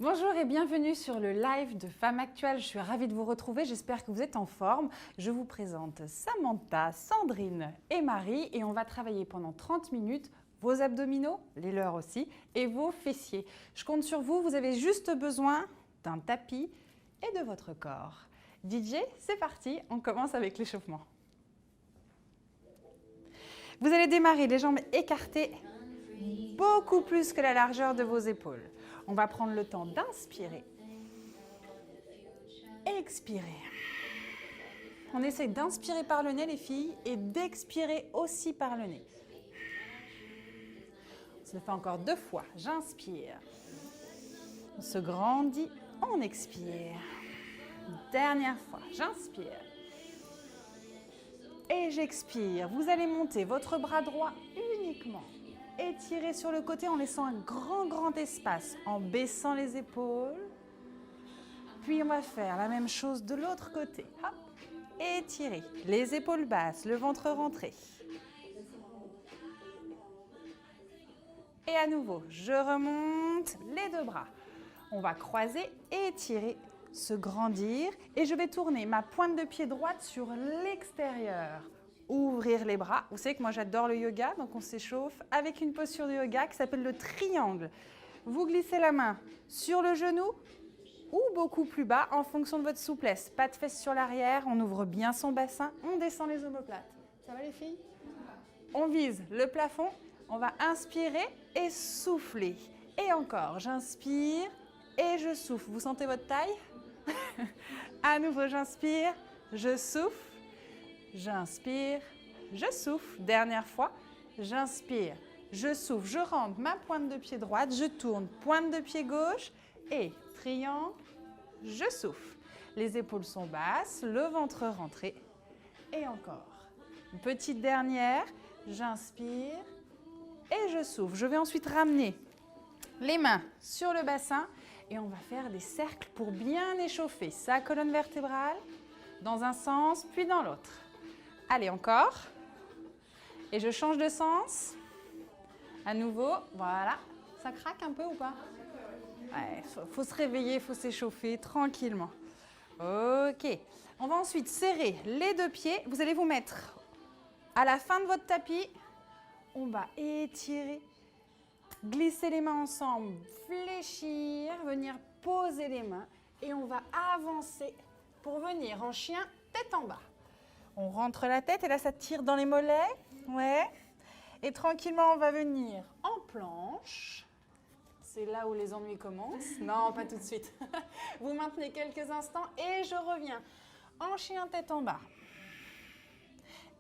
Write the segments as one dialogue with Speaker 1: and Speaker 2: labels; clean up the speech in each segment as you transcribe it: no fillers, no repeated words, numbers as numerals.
Speaker 1: Bonjour et bienvenue sur le live de Femmes Actuelles. Je suis ravie de vous retrouver, j'espère que vous êtes en forme. Je vous présente Samantha, Sandrine et Marie et on va travailler pendant 30 minutes vos abdominaux, les leurs aussi, et vos fessiers. Je compte sur vous, vous avez juste besoin d'un tapis et de votre corps. DJ, c'est parti, on commence avec l'échauffement. Vous allez démarrer les jambes écartées beaucoup plus que la largeur de vos épaules. On va prendre le temps d'inspirer. Expirer. On essaie d'inspirer par le nez, les filles, et d'expirer aussi par le nez. On se le fait encore 2 fois. J'inspire. On se grandit, on expire. Dernière fois, j'inspire. Et j'expire. Vous allez monter votre bras droit uniquement. Étirez sur le côté en laissant un grand espace, en baissant les épaules. Puis on va faire la même chose de l'autre côté. Hop. Étirez, les épaules basses, le ventre rentré. Et à nouveau, je remonte les 2 bras. On va croiser, étirer, se grandir. Et je vais tourner ma pointe de pied droite sur l'extérieur. Ouvrir les bras. Vous savez que moi j'adore le yoga, donc on s'échauffe avec une posture de yoga qui s'appelle le triangle. Vous glissez la main sur le genou ou beaucoup plus bas en fonction de votre souplesse. Pas de fesses sur l'arrière, on ouvre bien son bassin, on descend les omoplates. Ça va les filles? On vise le plafond, on va inspirer et souffler. Et encore, j'inspire et je souffle. Vous sentez votre taille? À nouveau, j'inspire, je souffle. J'inspire, je souffle. Dernière fois, j'inspire, je souffle. Je rentre ma pointe de pied droite, je tourne pointe de pied gauche et triangle, je souffle. Les épaules sont basses, le ventre rentré. Et encore. Une petite dernière, j'inspire et je souffle. Je vais ensuite ramener les mains sur le bassin et on va faire des cercles pour bien échauffer sa colonne vertébrale dans un sens puis dans l'autre. Allez, encore. Et je change de sens. À nouveau, voilà. Ça craque un peu ou pas? Ouais, faut se réveiller, faut s'échauffer tranquillement. Ok. On va ensuite serrer les 2 pieds. Vous allez vous mettre à la fin de votre tapis. On va étirer, glisser les mains ensemble, fléchir, venir poser les mains. Et on va avancer pour venir en chien, tête en bas. On rentre la tête et là, ça tire dans les mollets. Ouais. Et tranquillement, on va venir en planche. C'est là où les ennuis commencent. Non, pas tout de suite. Vous maintenez quelques instants et je reviens en chien, tête en bas.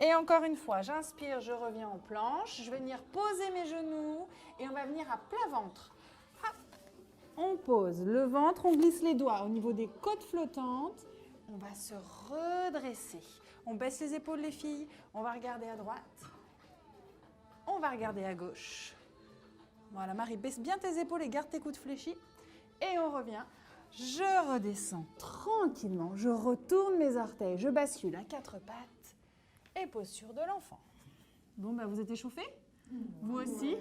Speaker 1: Et encore une fois, j'inspire, je reviens en planche. Je vais venir poser mes genoux et on va venir à plat ventre. Hop. On pose le ventre, on glisse les doigts au niveau des côtes flottantes. On va se redresser. On baisse les épaules, les filles. On va regarder à droite. On va regarder à gauche. Voilà, Marie, baisse bien tes épaules et garde tes coudes fléchis. Et on revient. Je redescends tranquillement. Je retourne mes orteils. Je bascule à 4 pattes. Et posture de l'enfant. Bon, bah, vous êtes échauffés? Vous aussi?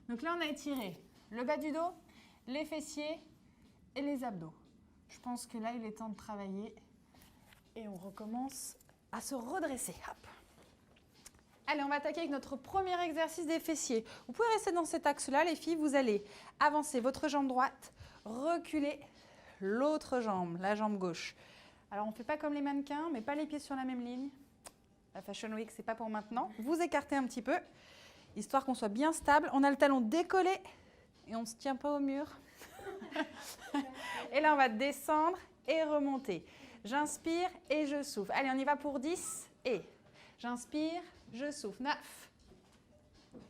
Speaker 1: Donc là, on a étiré le bas du dos, les fessiers et les abdos. Je pense que là, il est temps de travailler et on recommence à se redresser. Hop. Allez, on va attaquer avec notre premier exercice des fessiers. Vous pouvez rester dans cet axe-là, les filles. Vous allez avancer votre jambe droite, reculer l'autre jambe, la jambe gauche. Alors, on ne fait pas comme les mannequins, mais pas les pieds sur la même ligne. La Fashion Week, c'est pas pour maintenant. Vous écartez un petit peu, histoire qu'on soit bien stable. On a le talon décollé et on ne se tient pas au mur. Et là, on va descendre et remonter. J'inspire et je souffle. Allez, on y va pour 10. Et j'inspire, je souffle. 9,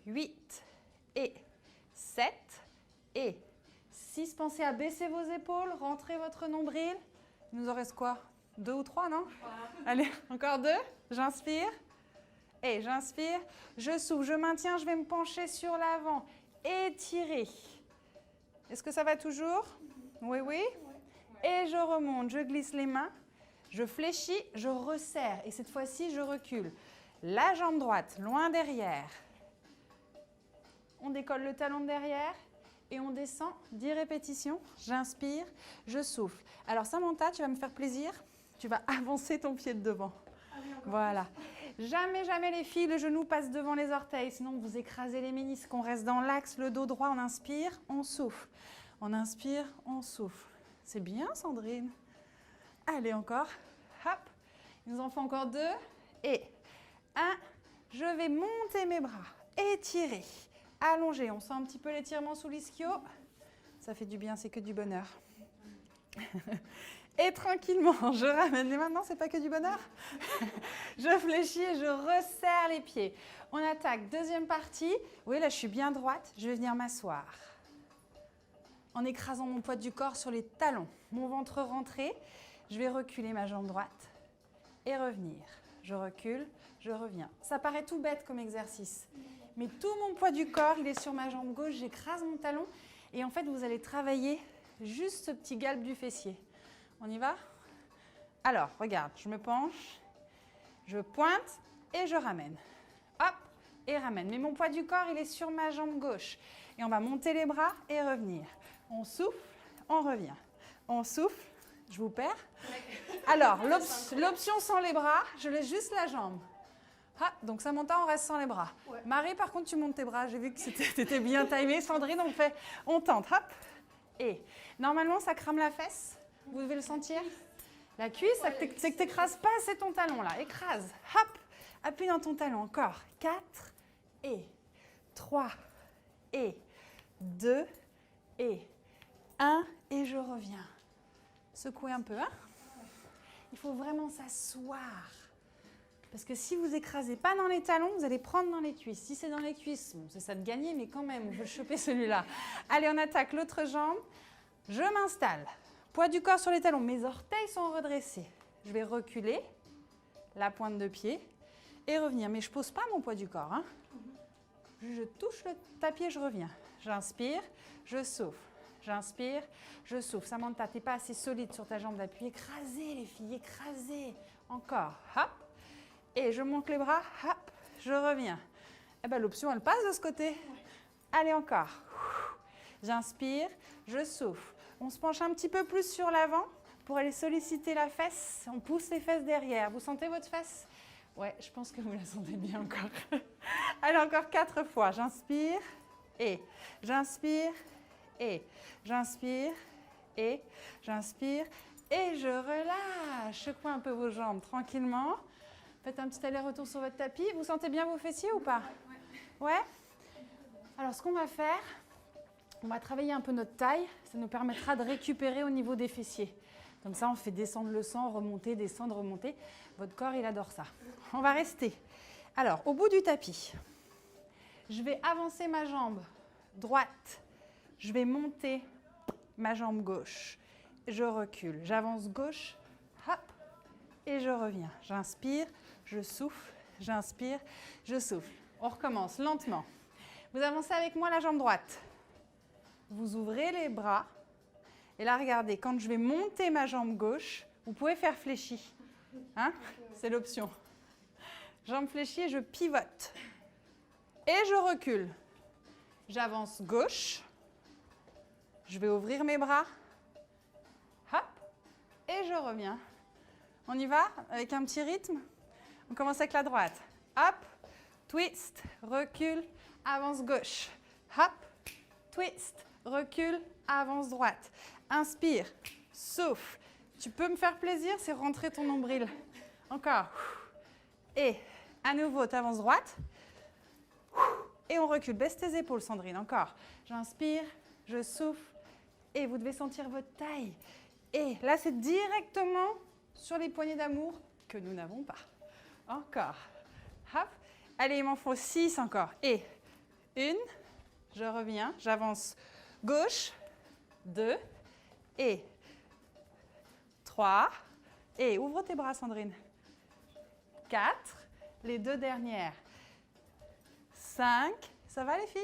Speaker 1: 8 et 7 et 6. Pensez à baisser vos épaules, rentrez votre nombril. Il nous en reste quoi? 2 ou 3, non? Allez, encore 2. J'inspire et j'inspire. Je souffle, je maintiens, je vais me pencher sur l'avant. Étirer. Est-ce que ça va toujours? Oui, oui. Et je remonte, je glisse les mains, je fléchis, je resserre. Et cette fois-ci, je recule. La jambe droite, loin derrière. On décolle le talon de derrière et on descend, 10 répétitions. J'inspire, je souffle. Alors Samantha, tu vas me faire plaisir, tu vas avancer ton pied de devant. Voilà. Jamais, jamais les filles, le genou passe devant les orteils, sinon vous écrasez les ménisques. On reste dans l'axe, le dos droit, on inspire, on souffle. On inspire, on souffle. C'est bien Sandrine. Allez encore. Hop. Il nous en faut encore 2. Et 1. Je vais monter mes bras, étirer, allonger. On sent un petit peu l'étirement sous l'ischio. Ça fait du bien, c'est que du bonheur. Et tranquillement, je ramène. Et maintenant, c'est pas que du bonheur. Je fléchis et je resserre les pieds. On attaque. Deuxième partie. Oui, là, je suis bien droite. Je vais venir m'asseoir. En écrasant mon poids du corps sur les talons. Mon ventre rentré. Je vais reculer ma jambe droite et revenir. Je recule, je reviens. Ça paraît tout bête comme exercice. Mais tout mon poids du corps, il est sur ma jambe gauche. J'écrase mon talon. Et en fait, vous allez travailler juste ce petit galbe du fessier. On y va? Alors, regarde, je me penche, je pointe et je ramène. Hop, et ramène. Mais mon poids du corps, il est sur ma jambe gauche. Et on va monter les bras et revenir. On souffle, on revient. On souffle, je vous perds. Alors, l'option sans les bras, je laisse juste la jambe. Ah, donc Samantha, on reste sans les bras. Ouais. Marie, par contre, tu montes tes bras. J'ai vu que c'était bien timé. Sandrine, on tente. Hop, et normalement, ça crame la fesse. Vous devez le sentir? La cuisse, c'est que tu n'écrases pas assez ton talon là. Écrase. Hop. Appuie dans ton talon. Encore. 4 et 3 et 2 et 1 et je reviens. Secouez un peu. Hein? Il faut vraiment s'asseoir. Parce que si vous écrasez pas dans les talons, vous allez prendre dans les cuisses. Si c'est dans les cuisses, bon, c'est ça de gagner, mais quand même, je veux choper celui-là. Allez, on attaque l'autre jambe. Je m'installe. Poids du corps sur les talons. Mes orteils sont redressés. Je vais reculer la pointe de pied et revenir. Mais je ne pose pas mon poids du corps. Hein. Je touche le tapis et je reviens. J'inspire, je souffle. J'inspire, je souffle. Samantha, tu n'es pas assez solide sur ta jambe d'appui. Écrasez les filles, écrasez. Encore. Hop. Et je monte les bras. Hop. Je reviens. Eh ben, l'option, elle passe de ce côté. Ouais. Allez, encore. J'inspire, je souffle. On se penche un petit peu plus sur l'avant pour aller solliciter la fesse. On pousse les fesses derrière. Vous sentez votre fesse? Ouais, je pense que vous la sentez bien encore. Allez, encore 4 fois. J'inspire et j'inspire et j'inspire et j'inspire et je relâche. Secouez un peu vos jambes tranquillement. Faites un petit aller-retour sur votre tapis. Vous sentez bien vos fessiers ou pas? Ouais. Alors, ce qu'on va faire, on va travailler un peu notre taille. Ça nous permettra de récupérer au niveau des fessiers. Comme ça, on fait descendre le sang, remonter, descendre, remonter. Votre corps, il adore ça. On va rester. Alors, au bout du tapis, je vais avancer ma jambe droite. Je vais monter ma jambe gauche. Je recule. J'avance gauche. Hop. Et je reviens. J'inspire, je souffle. J'inspire, je souffle. On recommence lentement. Vous avancez avec moi la jambe droite. Vous ouvrez les bras. Et là, regardez, quand je vais monter ma jambe gauche, vous pouvez faire fléchi. Hein? C'est l'option. Jambe fléchie et je pivote. Et je recule. J'avance gauche. Je vais ouvrir mes bras. Hop. Et je reviens. On y va avec un petit rythme. On commence avec la droite. Hop. Twist. Recule. Avance gauche. Hop. Twist. Recule. Avance droite. Inspire. Souffle. Tu peux me faire plaisir, c'est rentrer ton nombril. Encore. Et à nouveau, tu avances droite. Et on recule. Baisse tes épaules, Sandrine. Encore. J'inspire. Je souffle. Et vous devez sentir votre taille. Et là, c'est directement sur les poignées d'amour que nous n'avons pas. Encore. Hop. Allez, il m'en faut 6 encore. Et 1. Je reviens. J'avance gauche. 2. Et 3. Et ouvre tes bras, Sandrine. 4. Les 2 dernières. 5. Ça va, les filles?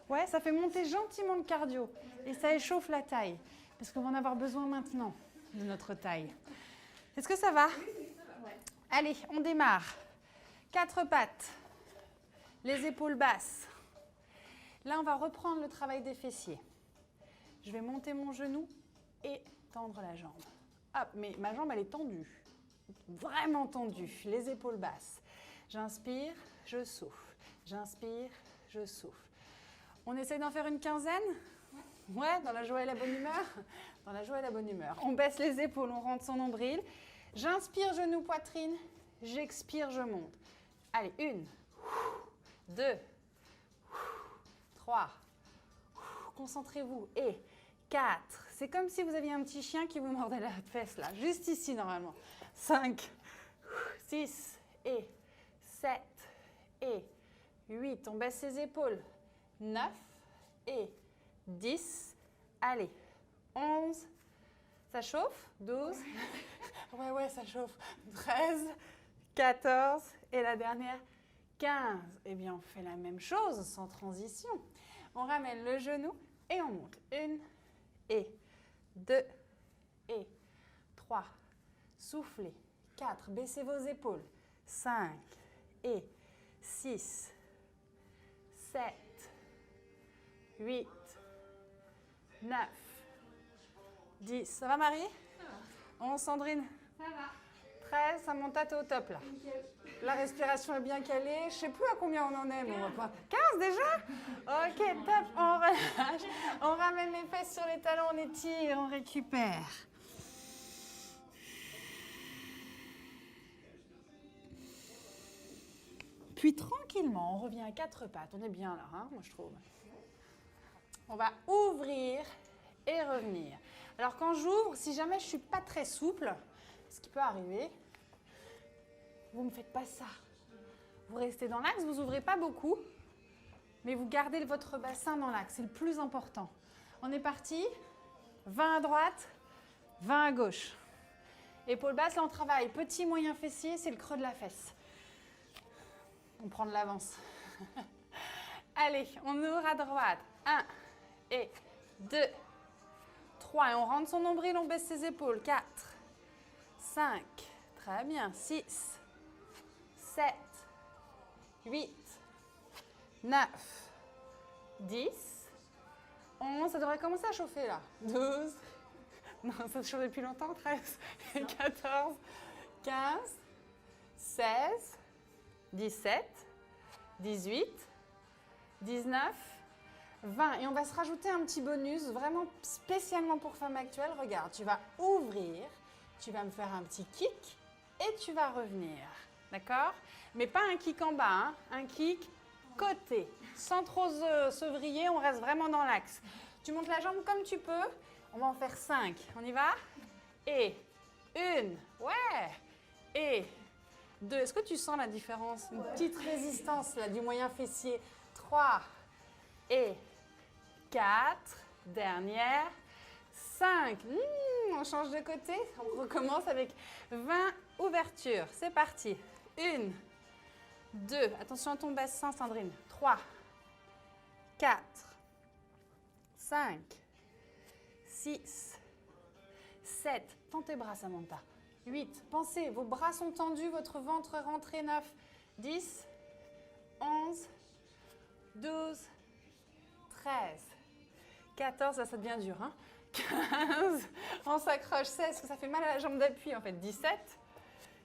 Speaker 1: Ouais, ça fait monter gentiment le cardio. Et ça échauffe la taille. Parce qu'on va en avoir besoin maintenant de notre taille. Est-ce que ça va? Oui, ça va. Ouais. Allez, on démarre. 4 pattes. Les épaules basses. Là, on va reprendre le travail des fessiers. Je vais monter mon genou et tendre la jambe. Hop, mais ma jambe, elle est tendue. Vraiment tendue. Les épaules basses. J'inspire, je souffle. J'inspire, je souffle. On essaie d'en faire une quinzaine? Ouais, dans la joie et la bonne humeur? Dans la joie et la bonne humeur. On baisse les épaules, on rentre son nombril. J'inspire, genou, poitrine. J'expire, je monte. Allez, 1, 2, 3. Concentrez-vous. Et 4. C'est comme si vous aviez un petit chien qui vous mordait la fesse, là. Juste ici, normalement. 5, 6, et 7, et 8. On baisse ses épaules. 9, et 10. Allez, 11. Ça chauffe? 12. Ouais, ça chauffe. 13, 14. Et la dernière, 15. Eh bien, on fait la même chose, sans transition. On ramène le genou et on monte. 1, et 2, et 3. Soufflez. 4. Baissez vos épaules. 5, et 6, 7, 8, 9, 10. Ça va, Marie? Ça va. 11, Sandrine? Ça va. 13, Samantha, t'es au top, là. Nickel. La respiration est bien calée. Je ne sais plus à combien on en est, mais on va pas. 15 déjà? Ok, top. On relâche. On ramène les fesses sur les talons, on étire, on récupère. Puis tranquillement, on revient à 4 pattes. On est bien là, hein, moi je trouve. On va ouvrir et revenir. Alors quand j'ouvre, si jamais je ne suis pas très souple, ce qui peut arriver, vous ne me faites pas ça. Vous restez dans l'axe, vous n'ouvrez pas beaucoup, mais vous gardez votre bassin dans l'axe. C'est le plus important. On est parti. 20 à droite, 20 à gauche. Épaules basses, là on travaille. Petit, moyen fessier, c'est le creux de la fesse. On prend de l'avance. Allez, on ouvre à droite. 1 et 2, 3. Et on rentre son nombril, on baisse ses épaules. 4, 5, très bien. 6, 7, 8, 9, 10, 11. Ça devrait commencer à chauffer là. 12. Non, ça chauffe depuis longtemps. 13, 14, 15, 16. 17, 18, 19, 20. Et on va se rajouter un petit bonus, vraiment spécialement pour Femme Actuelle. Regarde, tu vas ouvrir, tu vas me faire un petit kick et tu vas revenir. D'accord? Mais pas un kick en bas, hein, un kick côté. Sans trop se vriller, on reste vraiment dans l'axe. Tu montes la jambe comme tu peux. On va en faire 5. On y va? Et 1, ouais, et 2, est-ce que tu sens la différence? Une petite résistance là du moyen fessier. 3 et 4, dernière, 5. On change de côté, on recommence avec 20 ouvertures. C'est parti. 1, 2, attention à ton bassin Sandrine. 3, 4, 5, 6, 7. Tends tes bras Samantha. 8. Pensez, vos bras sont tendus, votre ventre rentré. 9, 10, 11, 12, 13, 14, là ça devient dur, hein. 15, on s'accroche. 16, parce que ça fait mal à la jambe d'appui en fait. 17,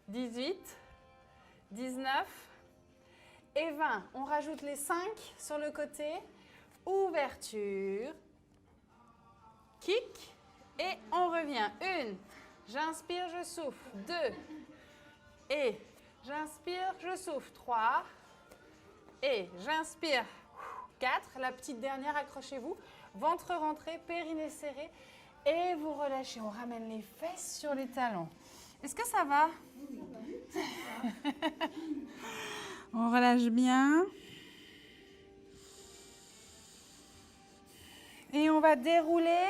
Speaker 1: 18, 19 et 20. On rajoute les 5 sur le côté. Ouverture, kick et on revient. 1. J'inspire, je souffle. 2. Et j'inspire, je souffle. 3. Et j'inspire. 4. La petite dernière, accrochez-vous. Ventre rentré, périnée serré. Et vous relâchez. On ramène les fesses sur les talons. Est-ce que ça va? On relâche bien. Et on va dérouler.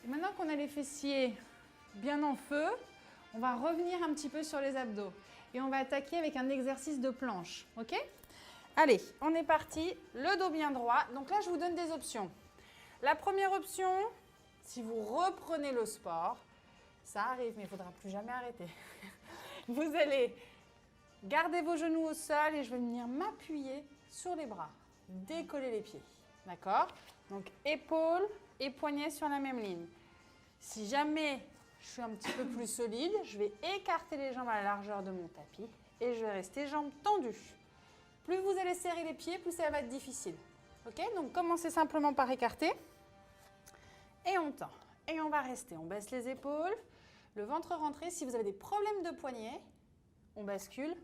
Speaker 1: Et maintenant qu'on a les fessiers bien en feu, on va revenir un petit peu sur les abdos. Et on va attaquer avec un exercice de planche. Ok? Allez, on est parti. Le dos bien droit. Donc là, je vous donne des options. La première option, si vous reprenez le sport, ça arrive, mais il ne faudra plus jamais arrêter. Vous allez garder vos genoux au sol et je vais venir m'appuyer sur les bras. Décoller les pieds. D'accord? Donc, épaules et poignets sur la même ligne. Si jamais je suis un petit peu plus solide, je vais écarter les jambes à la largeur de mon tapis et je vais rester jambes tendues. Plus vous allez serrer les pieds, plus ça va être difficile. Ok? Donc, commencez simplement par écarter. Et on tend. Et on va rester. On baisse les épaules, le ventre rentré. Si vous avez des problèmes de poignets, on bascule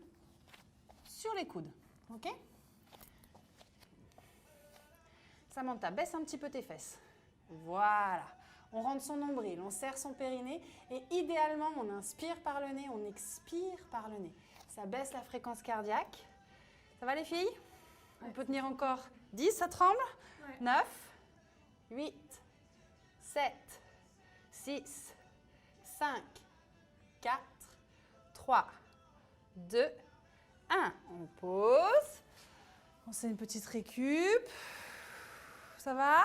Speaker 1: sur les coudes. Ok? Samantha, baisse un petit peu tes fesses. Voilà. On rentre son nombril, on serre son périnée et idéalement, on inspire par le nez, on expire par le nez. Ça baisse la fréquence cardiaque. Ça va les filles? On peut tenir encore 10, ça tremble? 9, 8, 7, 6, 5, 4, 3, 2, 1. On pose. On fait une petite récup. Ça va?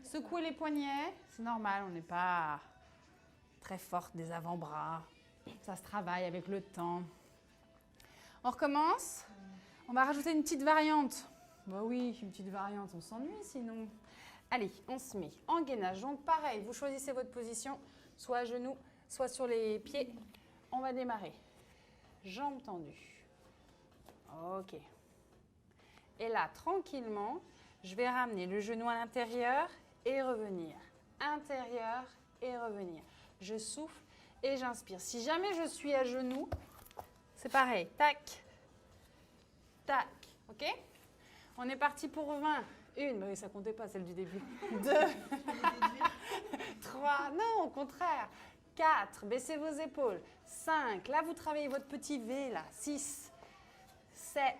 Speaker 1: Secouez les poignets. C'est normal, on n'est pas très forte des avant-bras. Ça se travaille avec le temps. On recommence. On va rajouter une petite variante. Bah oui, une petite variante, on s'ennuie sinon. Allez, on se met en gainage. Donc pareil, vous choisissez votre position, soit à genoux, soit sur les pieds. On va démarrer. Jambes tendues. Ok. Et là, tranquillement, je vais ramener le genou à l'intérieur et revenir. Intérieur et revenir. Je souffle et j'inspire. Si jamais je suis à genoux, c'est pareil. Tac, tac. Ok? On est parti pour 20. Une, mais ça comptait pas, celle du début. 2, 3, non, au contraire. 4, baissez vos épaules. 5, là vous travaillez votre petit V, là. 6, 7,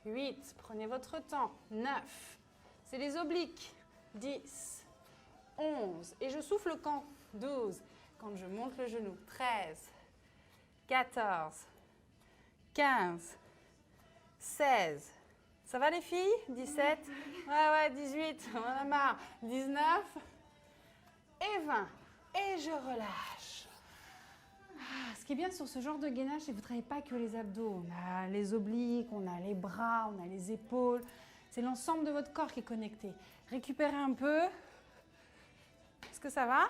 Speaker 1: 8, prenez votre temps. 9, c'est les obliques. 10, 11, et je souffle quand? 12, quand je monte le genou. 13, 14, 15, 16, ça va les filles? 17, ouais, 18, on en a marre. 19 et 20. Et je relâche. Ce qui est bien sur ce genre de gainage, c'est que vous ne travaillez pas que les abdos. On a les obliques, on a les bras, on a les épaules. C'est l'ensemble de votre corps qui est connecté. Récupérez un peu. Est-ce que ça va?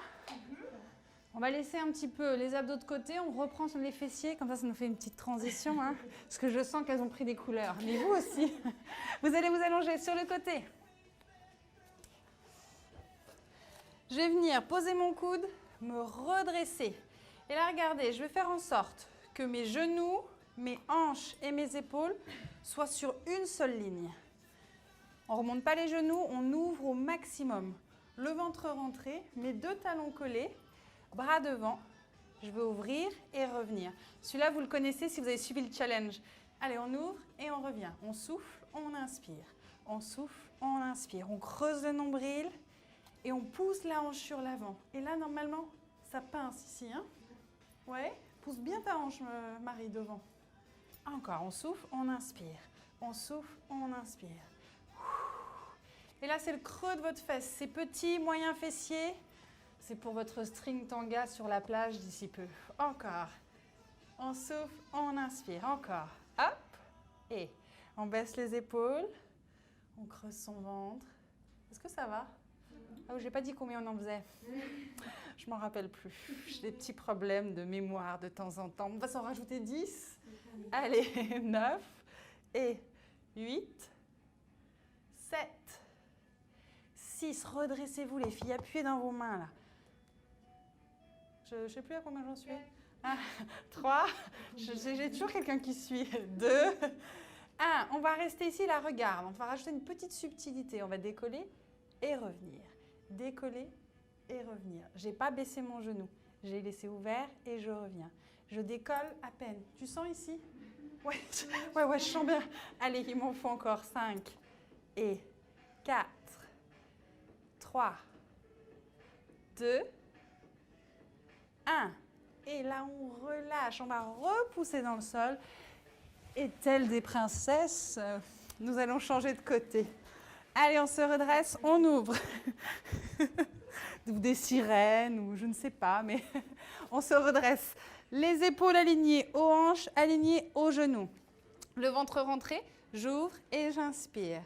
Speaker 1: On va laisser un petit peu les abdos de côté, on reprend sur les fessiers, comme ça nous fait une petite transition, hein, parce que je sens qu'elles ont pris des couleurs. Mais vous aussi, vous allez vous allonger sur le côté. Je vais venir poser mon coude, me redresser. Et là, regardez, je vais faire en sorte que mes genoux, mes hanches et mes épaules soient sur une seule ligne. On ne remonte pas les genoux, on ouvre au maximum. Le ventre rentré, mes deux talons collés. Bras devant, je vais ouvrir et revenir. Celui-là, vous le connaissez si vous avez suivi le challenge. Allez, on ouvre et on revient. On souffle, on inspire. On souffle, on inspire. On creuse le nombril et on pousse la hanche sur l'avant. Et là, normalement, ça pince ici. Hein? Ouais, pousse bien ta hanche, Marie, devant. Encore, on souffle, on inspire. On souffle, on inspire. Et là, c'est le creux de votre fesse. C'est petit, moyen fessier. C'est pour votre string tanga sur la plage d'ici peu. Encore. On souffle, on inspire. Encore. Hop. Et on baisse les épaules. On creuse son ventre. Est-ce que ça va? Ah, je n'ai pas dit combien on en faisait. Je m'en rappelle plus. J'ai des petits problèmes de mémoire de temps en temps. On va s'en rajouter 10. Allez, 9 et 8, 7, 6. Redressez-vous les filles. Appuyez dans vos mains là. Je ne sais plus à combien j'en suis. 3, j'ai toujours quelqu'un qui suit. 2, 1. On va rester ici, la regarde. On va rajouter une petite subtilité. On va décoller et revenir. Décoller et revenir. Je n'ai pas baissé mon genou. J'ai laissé ouvert et je reviens. Je décolle à peine. Tu sens ici? Ouais, je sens bien. Allez, il m'en faut encore 5 et 4, 3, 2, 1. Et là, on relâche. On va repousser dans le sol. Et telles des princesses, nous allons changer de côté. Allez, on se redresse, on ouvre. Ou des sirènes, ou je ne sais pas, mais on se redresse. Les épaules alignées aux hanches, alignées aux genoux. Le ventre rentré, j'ouvre et j'inspire.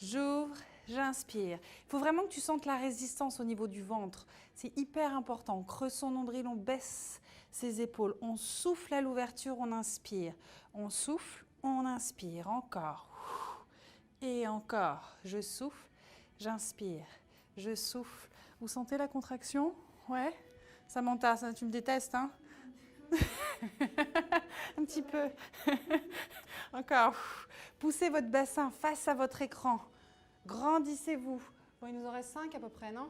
Speaker 1: J'ouvre j'inspire. Il faut vraiment que tu sentes la résistance au niveau du ventre. C'est hyper important. On creuse son nombril, on baisse ses épaules. On souffle à l'ouverture, on inspire. On souffle, on inspire. Encore. Et encore. Je souffle, j'inspire. Je souffle. Vous sentez la contraction? Ouais. Samantha, ça, tu me détestes, hein? Un petit peu. Encore. Poussez votre bassin face à votre écran. Grandissez-vous. Bon, il nous en reste 5 à peu près, non?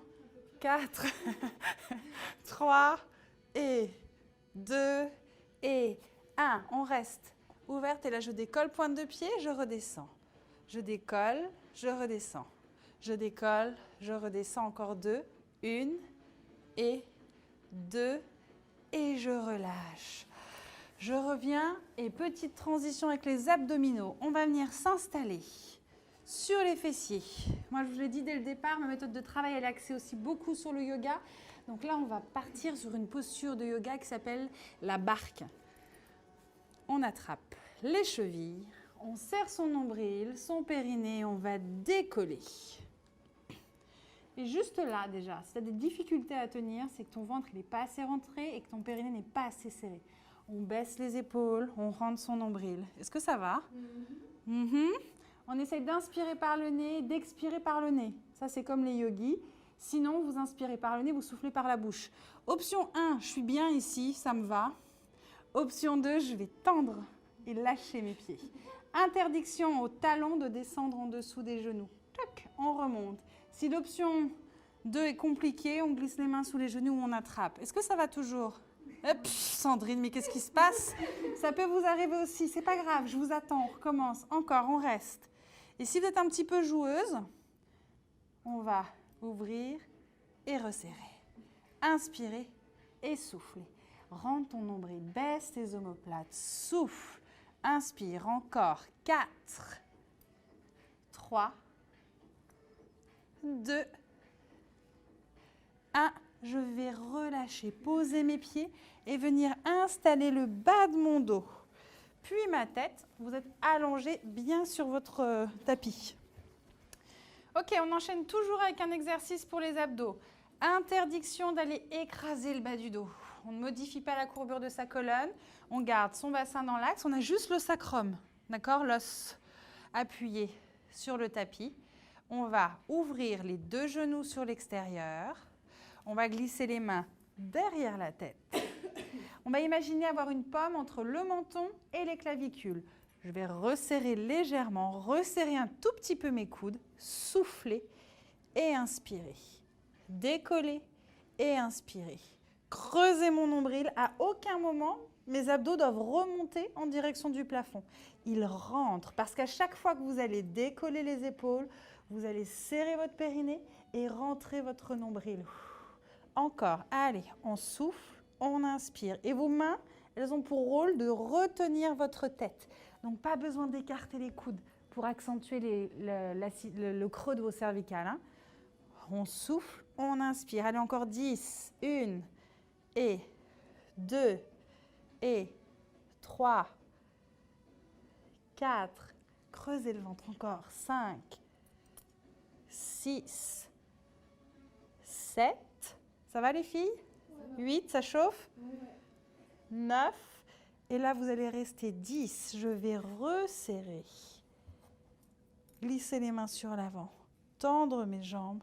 Speaker 1: 4, 3, et 2, et 1. On reste ouverte et là, je décolle, pointe de pied, je redescends. Je décolle, je redescends. Je décolle, je redescends. Encore 2, 1, et 2, et je relâche. Je reviens et petite transition avec les abdominaux. On va venir s'installer sur les fessiers. Moi, je vous l'ai dit dès le départ, ma méthode de travail, elle est axée aussi beaucoup sur le yoga. Donc là, on va partir sur une posture de yoga qui s'appelle la barque. On attrape les chevilles, on serre son nombril, son périnée, on va décoller. Et juste là, déjà, si tu as des difficultés à tenir, c'est que ton ventre n'est pas assez rentré et que ton périnée n'est pas assez serré. On baisse les épaules, on rentre son nombril. Est-ce que ça va? On essaye d'inspirer par le nez, d'expirer par le nez. Ça, c'est comme les yogis. Sinon, vous inspirez par le nez, vous soufflez par la bouche. Option 1, je suis bien ici, ça me va. Option 2, je vais tendre et lâcher mes pieds. Interdiction au talon de descendre en dessous des genoux. Tac, on remonte. Si l'option 2 est compliquée, on glisse les mains sous les genoux ou on attrape. Est-ce que ça va toujours? Hop, Sandrine, mais qu'est-ce qui se passe? Ça peut vous arriver aussi, c'est pas grave, je vous attends, on recommence. Encore, on reste. Et si vous êtes un petit peu joueuse, on va ouvrir et resserrer. Inspirez et soufflez. Rentre ton nombril, baisse tes omoplates, souffle. Inspire, encore. 4, 3, 2, 1. Je vais relâcher, poser mes pieds et venir installer le bas de mon dos. Puis ma tête, vous êtes allongé bien sur votre tapis. Ok, on enchaîne toujours avec un exercice pour les abdos. Interdiction d'aller écraser le bas du dos. On ne modifie pas la courbure de sa colonne. On garde son bassin dans l'axe. On a juste le sacrum, d'accord, l'os appuyé sur le tapis. On va ouvrir les deux genoux sur l'extérieur. On va glisser les mains derrière la tête. On va imaginer avoir une pomme entre le menton et les clavicules. Je vais resserrer légèrement, resserrer un tout petit peu mes coudes, souffler et inspirer. Décoller et inspirer. Creuser mon nombril. À aucun moment, mes abdos doivent remonter en direction du plafond. Ils rentrent parce qu'à chaque fois que vous allez décoller les épaules, vous allez serrer votre périnée et rentrer votre nombril. Encore. Allez, on souffle, on inspire. Et vos mains, elles ont pour rôle de retenir votre tête. Donc, pas besoin d'écarter les coudes pour accentuer le creux de vos cervicales. Hein. On souffle, on inspire. Allez, encore 10. 1, et 2, et 3, 4. Creusez le ventre encore. 5, 6, 7. Ça va les filles? 8, ça chauffe? 9. Et là, vous allez rester 10. Je vais resserrer. Glisser les mains sur l'avant. Tendre mes jambes.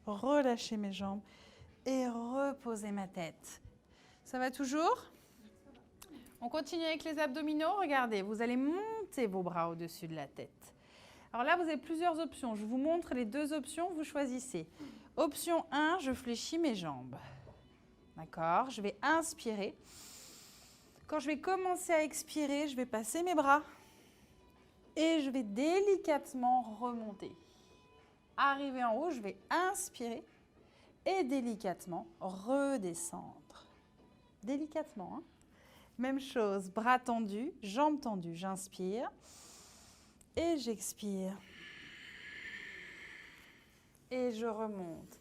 Speaker 1: Relâcher mes jambes. Et reposer ma tête. Ça va toujours? On continue avec les abdominaux. Regardez, vous allez monter vos bras au-dessus de la tête. Alors là, vous avez plusieurs options. Je vous montre les deux options, vous choisissez. Option 1, je fléchis mes jambes. D'accord? Je vais inspirer. Quand je vais commencer à expirer, je vais passer mes bras et je vais délicatement remonter. Arriver en haut, je vais inspirer et délicatement redescendre. Délicatement, hein? Même chose, bras tendus, jambes tendues. J'inspire et j'expire. Et je remonte.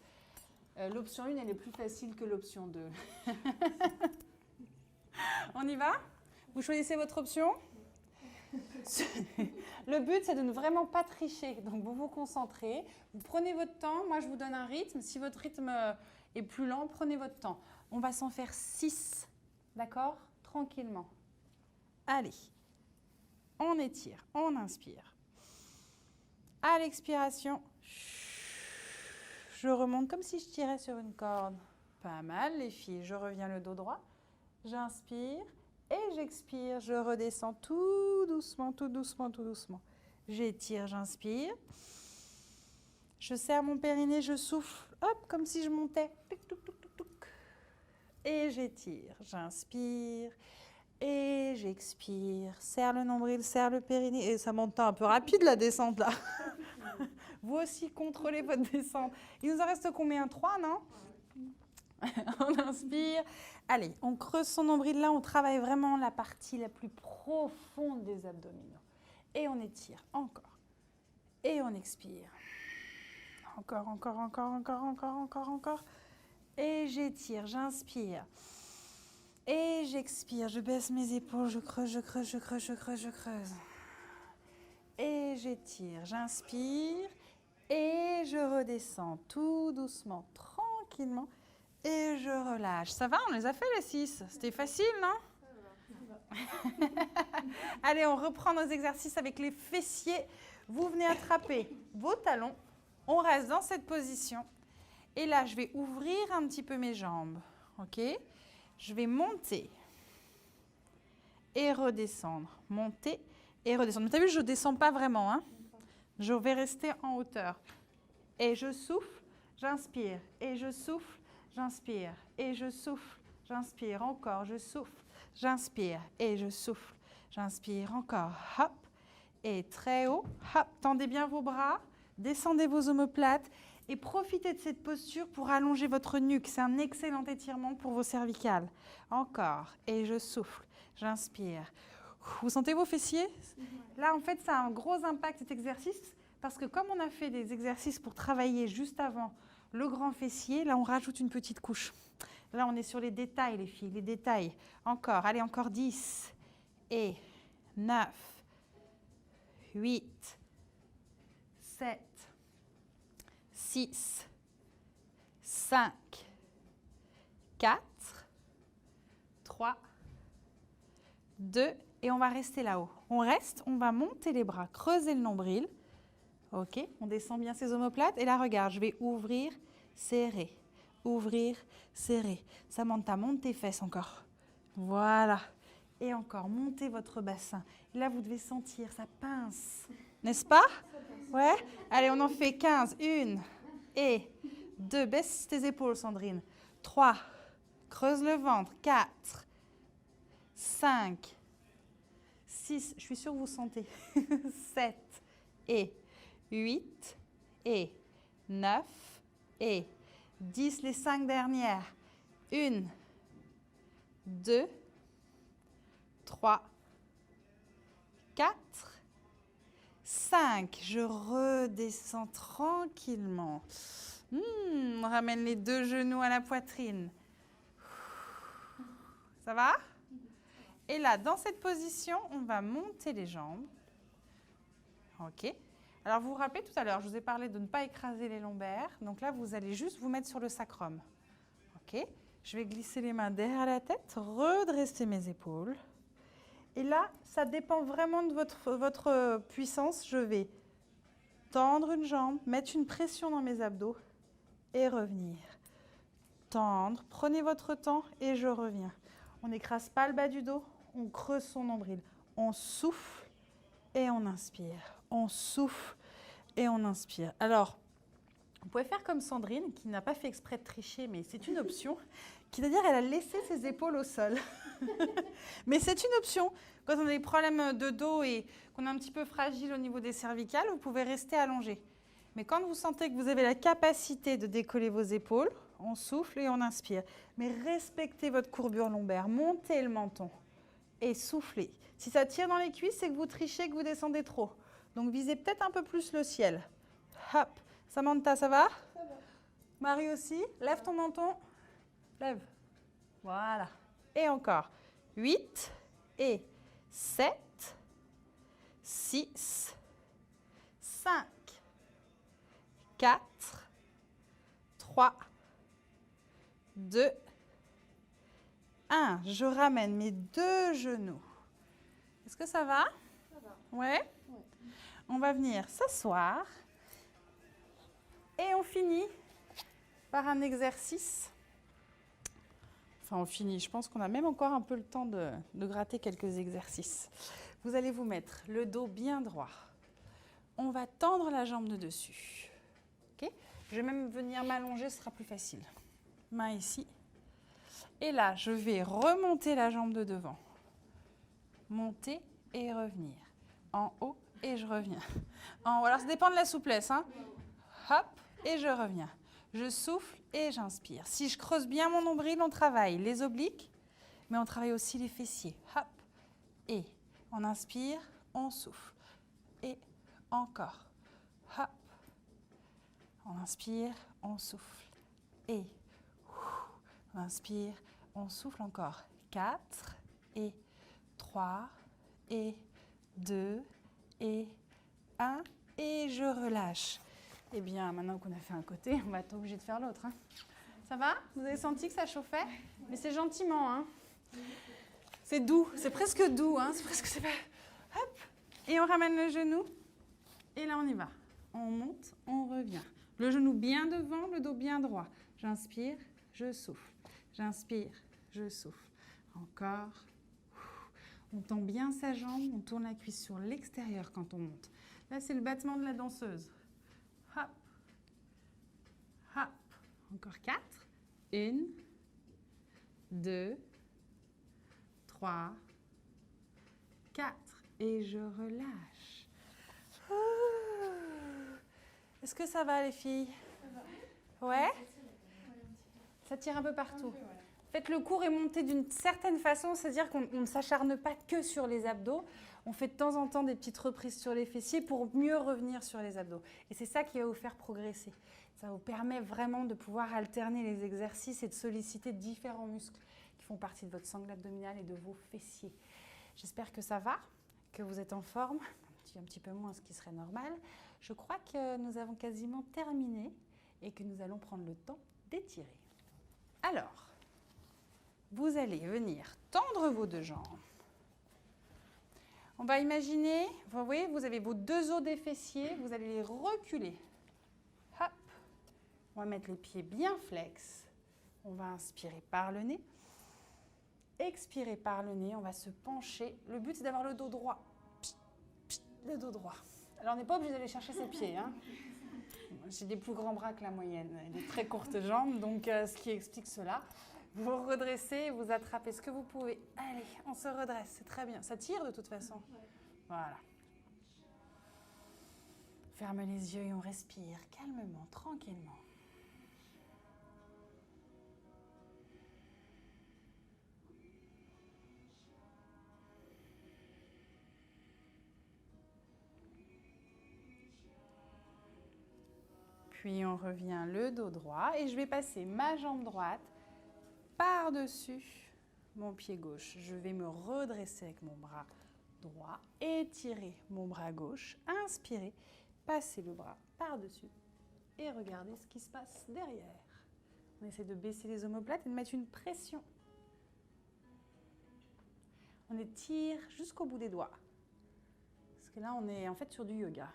Speaker 1: L'option 1, elle est plus facile que l'option 2. On y va? Vous choisissez votre option? Le but, c'est de ne vraiment pas tricher. Donc, vous vous concentrez, vous prenez votre temps. Moi, je vous donne un rythme. Si votre rythme est plus lent, prenez votre temps. On va s'en faire 6, d'accord? Tranquillement. Allez, on étire, on inspire. À l'expiration, je remonte comme si je tirais sur une corde. Pas mal, les filles. Je reviens le dos droit. J'inspire et j'expire. Je redescends tout doucement, tout doucement, tout doucement. J'étire, j'inspire. Je serre mon périnée, je souffle. Hop, comme si je montais. Et j'étire, j'inspire. Et j'expire. Serre le nombril, serre le périnée. Et ça monte un peu rapide la descente là. Vous aussi, contrôlez votre descente. Il nous en reste combien? 3, non? On inspire. Allez, on creuse son nombril. Là, on travaille vraiment la partie la plus profonde des abdominaux. Et on étire encore. Et on expire. Encore, encore, encore, encore, encore, encore, encore. Et j'étire, j'inspire. Et j'expire. Je baisse mes épaules. Je creuse, je creuse, je creuse, je creuse, je creuse. Et j'étire, j'inspire. Et je redescends tout doucement, tranquillement. Et je relâche. Ça va, on les a fait les 6. C'était facile, non? Allez, on reprend nos exercices avec les fessiers. Vous venez attraper vos talons. On reste dans cette position. Et là, je vais ouvrir un petit peu mes jambes. OK? Je vais monter et redescendre. Monter et redescendre. Mais tu as vu, je ne descends pas vraiment. Hein? Je vais rester en hauteur. Et je souffle, j'inspire. Et je souffle, j'inspire. Et je souffle, j'inspire. Encore, je souffle, j'inspire. Et je souffle, j'inspire. Encore. Hop. Et très haut. Hop. Tendez bien vos bras. Descendez vos omoplates. Et profitez de cette posture pour allonger votre nuque. C'est un excellent étirement pour vos cervicales. Encore. Et je souffle, j'inspire. Vous sentez vos fessiers? Là, en fait, ça a un gros impact, cet exercice, parce que comme on a fait des exercices pour travailler juste avant le grand fessier, là, on rajoute une petite couche. Là, on est sur les détails, les filles, les détails. Encore, allez, encore 10. Et 9, 8, 7, 6, 5, 4, 3, 2, et on va rester là-haut. On reste, on va monter les bras, creuser le nombril. OK, on descend bien ses omoplates. Et là, regarde, je vais ouvrir, serrer, ouvrir, serrer. Samantha, monte tes fesses encore. Voilà. Et encore, montez votre bassin. Et là, vous devez sentir, ça pince. N'est-ce pas? Ouais. Allez, on en fait 15. 1 et 2. Baisse tes épaules, Sandrine. 3. Creuse le ventre. 4. 5. 6, je suis sûre que vous sentez. 7 et 8 et 9 et 10, les 5 dernières. 1, 2, 3, 4, 5. Je redescends tranquillement. On ramène les 2 genoux à la poitrine. Ça va? Et là, dans cette position, on va monter les jambes. OK. Alors, vous vous rappelez tout à l'heure, je vous ai parlé de ne pas écraser les lombaires. Donc là, vous allez juste vous mettre sur le sacrum. OK. Je vais glisser les mains derrière la tête, redresser mes épaules. Et là, ça dépend vraiment de votre puissance. Je vais tendre une jambe, mettre une pression dans mes abdos et revenir. Tendre, prenez votre temps et je reviens. On n'écrase pas le bas du dos. On creuse son nombril. On souffle et on inspire. On souffle et on inspire. Alors, vous pouvez faire comme Sandrine, qui n'a pas fait exprès de tricher, mais c'est une option. C'est-à-dire, elle a laissé ses épaules au sol. Mais c'est une option. Quand on a des problèmes de dos et qu'on est un petit peu fragile au niveau des cervicales, vous pouvez rester allongé. Mais quand vous sentez que vous avez la capacité de décoller vos épaules, on souffle et on inspire. Mais respectez votre courbure lombaire. Montez le menton et soufflez. Si ça tire dans les cuisses, c'est que vous trichez, que vous descendez trop. Donc, visez peut-être un peu plus le ciel. Hop. Samantha, ça va? Ça va. Marie aussi. Lève ton menton. Lève. Voilà. Et encore. 8 et 7, 6, 5, 4, 3, 2, 1. Je ramène mes deux genoux. Est-ce que ça va?
Speaker 2: Ça va.
Speaker 1: Ouais?
Speaker 2: Ouais.
Speaker 1: On va venir s'asseoir et on finit par un exercice. Enfin, on finit. Je pense qu'on a même encore un peu le temps de gratter quelques exercices. Vous allez vous mettre le dos bien droit. On va tendre la jambe de dessus. Okay? Je vais même venir m'allonger, ce sera plus facile. Main ici. Et là, je vais remonter la jambe de devant. Monter et revenir. En haut et je reviens. En haut. Alors, ça dépend de la souplesse. Hein? Hop, et je reviens. Je souffle et j'inspire. Si je creuse bien mon nombril, on travaille les obliques, mais on travaille aussi les fessiers. Hop, et on inspire, on souffle. Et encore. Hop, on inspire, on souffle. Et on inspire, on souffle encore. 4 et 3 et 2 et 1 et je relâche. Eh bien, maintenant qu'on a fait un côté, on va être obligé de faire l'autre. Hein. Ça va? Vous avez senti que ça chauffait? Mais c'est gentiment. Hein. C'est doux, c'est presque doux. Hein. C'est presque... c'est pas... Hop. Et on ramène le genou. Et là, on y va. On monte, on revient. Le genou bien devant, le dos bien droit. J'inspire, je souffle. J'inspire, je souffle. Encore. On tend bien sa jambe, on tourne la cuisse sur l'extérieur quand on monte. Là, c'est le battement de la danseuse. Hop. Hop. Encore 4. 1, 2, 3, 4. Et je relâche. Est-ce que ça va, les filles? Ça va. Ouais? Ça tire un peu partout. Faites le cours et montez d'une certaine façon, c'est-à-dire qu'on ne s'acharne pas que sur les abdos. On fait de temps en temps des petites reprises sur les fessiers pour mieux revenir sur les abdos. Et c'est ça qui va vous faire progresser. Ça vous permet vraiment de pouvoir alterner les exercices et de solliciter différents muscles qui font partie de votre sangle abdominale et de vos fessiers. J'espère que ça va, que vous êtes en forme, un petit peu moins ce qui serait normal. Je crois que nous avons quasiment terminé et que nous allons prendre le temps d'étirer. Alors, vous allez venir tendre vos deux jambes. On va imaginer, vous voyez, vous avez vos deux os des fessiers, vous allez les reculer. Hop. On va mettre les pieds bien flex. On va inspirer par le nez. Expirer par le nez, on va se pencher. Le but, c'est d'avoir le dos droit. Le dos droit. Alors, on n'est pas obligé d'aller chercher ses pieds. Hein. J'ai des plus grands bras que la moyenne et des très courtes jambes, donc ce qui explique cela. Vous redressez, vous attrapez ce que vous pouvez. Allez, on se redresse, c'est très bien. Ça tire de toute façon. Voilà. Ferme les yeux et on respire calmement, tranquillement. Puis on revient le dos droit et je vais passer ma jambe droite par-dessus mon pied gauche. Je vais me redresser avec mon bras droit, étirer mon bras gauche, inspirer, passer le bras par-dessus et regardez ce qui se passe derrière. On essaie de baisser les omoplates et de mettre une pression. On étire jusqu'au bout des doigts. Parce que là, on est en fait sur du yoga.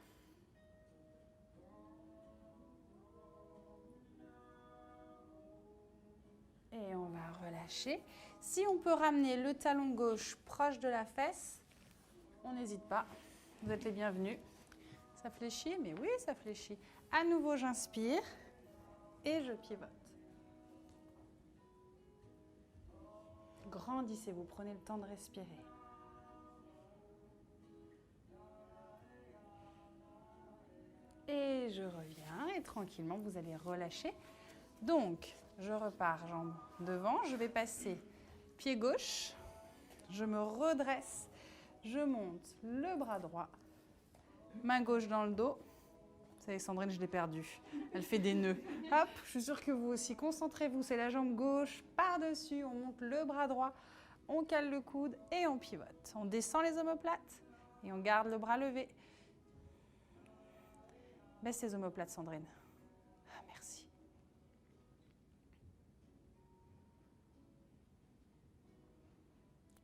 Speaker 1: Et on va relâcher. Si on peut ramener le talon gauche proche de la fesse, on n'hésite pas. Vous êtes les bienvenus. Ça fléchit? Mais oui, ça fléchit. À nouveau, j'inspire et je pivote. Grandissez, vous prenez le temps de respirer. Et je reviens et tranquillement, vous allez relâcher. Donc, je repars jambe devant, je vais passer pied gauche, je me redresse, je monte le bras droit, main gauche dans le dos. Vous savez, Sandrine, je l'ai perdue, elle fait des nœuds. Hop, je suis sûre que vous aussi, concentrez-vous, c'est la jambe gauche par-dessus, on monte le bras droit, on cale le coude et on pivote. On descend les omoplates Et on garde le bras levé. Baisse les omoplates, Sandrine. Ah, merci.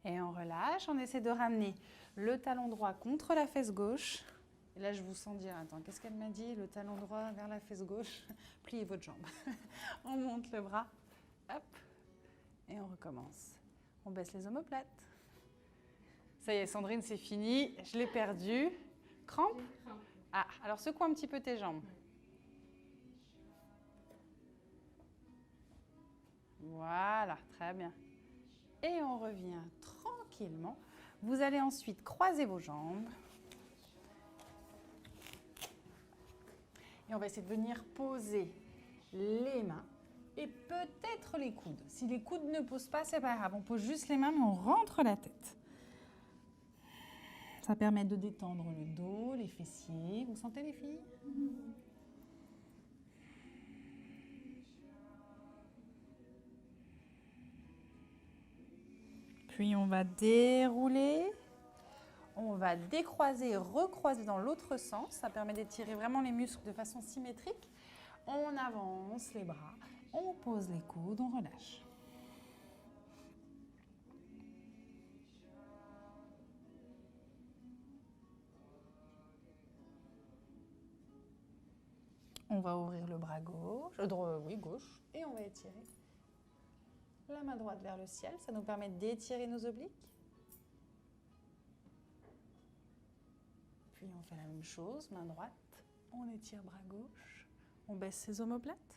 Speaker 1: Et on relâche, on essaie de ramener le talon droit contre la fesse gauche. Et là, je vous sens dire, attends, qu'est-ce qu'elle m'a dit? Le talon droit vers la fesse gauche. Pliez votre jambe. On monte le bras. Hop. Et on recommence. On baisse les omoplates. Ça y est, Sandrine, c'est fini. Je l'ai perdu. Crampe? Ah, alors secoue un petit peu tes jambes. Voilà, très bien. Et on revient tranquillement. Vous allez ensuite croiser vos jambes. Et on va essayer de venir poser les mains et peut-être les coudes. Si les coudes ne posent pas, c'est pas grave. On pose juste les mains, mais on rentre la tête. Ça permet de détendre le dos, les fessiers. Vous sentez les filles? Puis on va dérouler. On va décroiser, recroiser dans l'autre sens. Ça permet d'étirer vraiment les muscles de façon symétrique. On avance les bras, on pose les coudes, on relâche. On va ouvrir le bras gauche, gauche, et on va étirer la main droite vers le ciel. Ça nous permet d'étirer nos obliques. Puis on fait la même chose, main droite, on étire bras gauche, on baisse ses omoplates.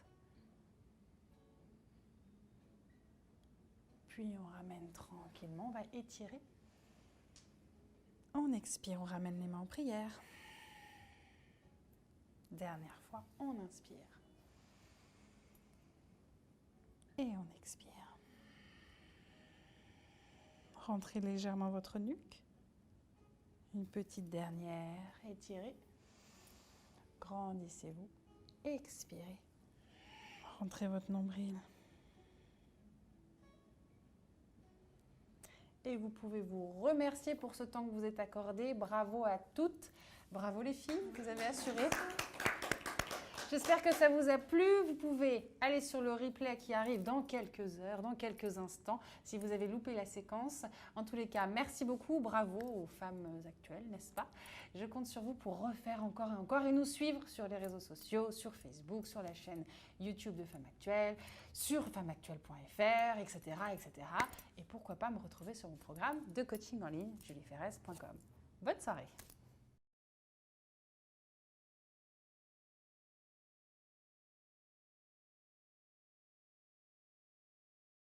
Speaker 1: Puis on ramène tranquillement, on va étirer. On expire, on ramène les mains en prière. Dernière fois, on inspire. Et on expire. Rentrez légèrement votre nuque. Une petite dernière, étirez. Grandissez-vous. Expirez. Rentrez votre nombril. Et vous pouvez vous remercier pour ce temps que vous êtes accordé. Bravo à toutes. Bravo les filles, vous avez assuré. J'espère que ça vous a plu. Vous pouvez aller sur le replay qui arrive dans quelques heures, dans quelques instants, si vous avez loupé la séquence. En tous les cas, merci beaucoup. Bravo aux femmes actuelles, n'est-ce pas? Je compte sur vous pour refaire encore et encore et nous suivre sur les réseaux sociaux, sur Facebook, sur la chaîne YouTube de Femmes Actuelles, sur femmesactuelles.fr, etc., etc. Et pourquoi pas me retrouver sur mon programme de coaching en ligne, julieferres.com. Bonne soirée.